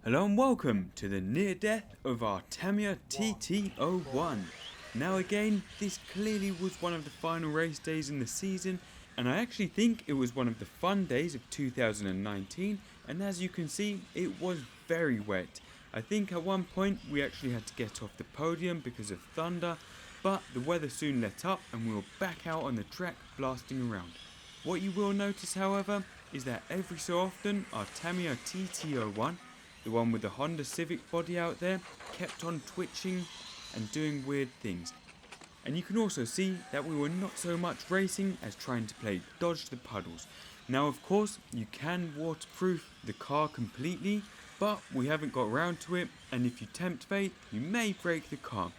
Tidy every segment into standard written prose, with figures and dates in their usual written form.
Hello and welcome to the near death of our Tamiya TT01. Now again, this clearly was one of the final race days in the season, and I actually think it was one of the fun days of 2019, and as you can see, it was very wet. I think at one point we actually had to get off the podium because of thunder, but the weather soon let up and we were back out on the track blasting around. What you will notice however, is that every so often our Tamiya TT01, the one with the Honda Civic body out there, kept on twitching and doing weird things. And you can also see that we were not so much racing as trying to play dodge the puddles. Now of course you can waterproof the car completely, but we haven't got around to it, and if you tempt fate you may break the car.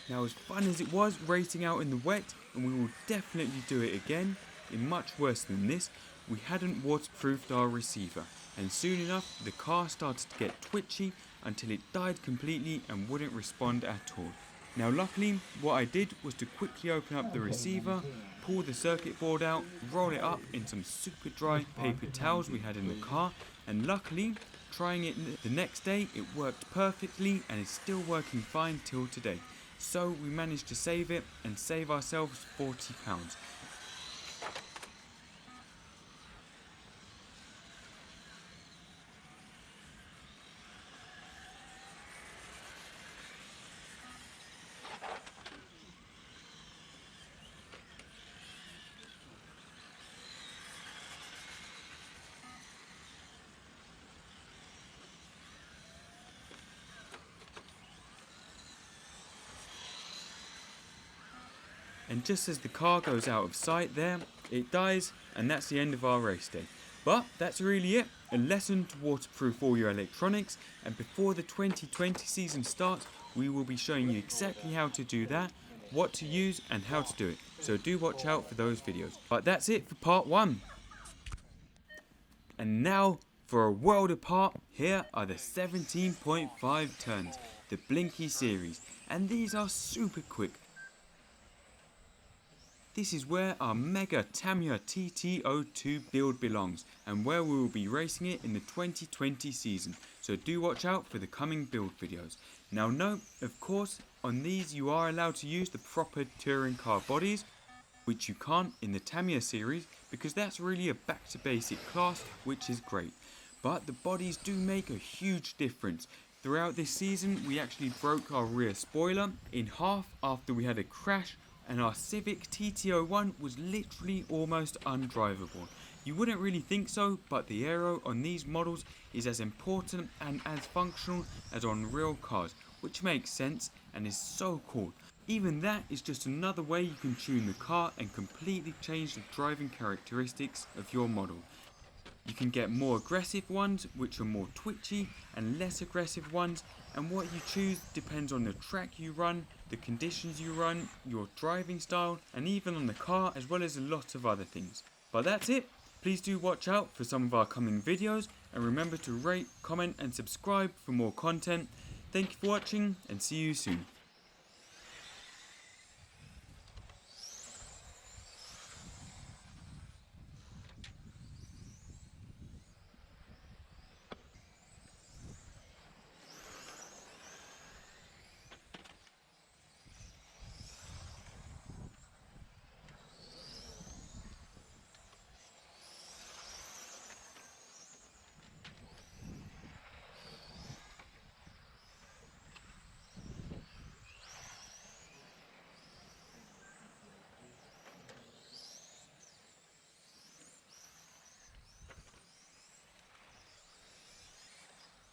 Now as fun as it was racing out in the wet, and we will definitely do it again, in much worse than this, we hadn't waterproofed our receiver, and soon enough the car started to get twitchy until it died completely and wouldn't respond at all. Now luckily what I did was to quickly open up the receiver, pull the circuit board out, roll it up in some super dry paper towels we had in the car, and luckily trying it the next day it worked perfectly and is still working fine till today. So we managed to save it and save ourselves £40. And just as the car goes out of sight there, it dies, and that's the end of our race day. But that's really it, a lesson to waterproof all your electronics, and before the 2020 season starts, we will be showing you exactly how to do that, what to use and how to do it. So do watch out for those videos. But that's it for part 1. And now for a world apart, here are the 17.5 turns, the Blinky series, and these are super quick. This is where our mega Tamiya TT02 build belongs, and where we will be racing it in the 2020 season, so do watch out for the coming build videos. Now note, of course, on these you are allowed to use the proper touring car bodies, which you can't in the Tamiya series, because that's really a back to basic class, which is great. But the bodies do make a huge difference. Throughout this season we actually broke our rear spoiler in half after we had a crash, and our Civic TT01 was literally almost undrivable. You wouldn't really think so, but the aero on these models is as important and as functional as on real cars, which makes sense and is so cool. Even that is just another way you can tune the car and completely change the driving characteristics of your model. You can get more aggressive ones which are more twitchy, and less aggressive ones, and what you choose depends on the track you run, the conditions you run, your driving style, and even on the car, as well as a lot of other things. But that's it. Please do watch out for some of our coming videos, and remember to rate, comment and subscribe for more content. Thank you for watching and see you soon.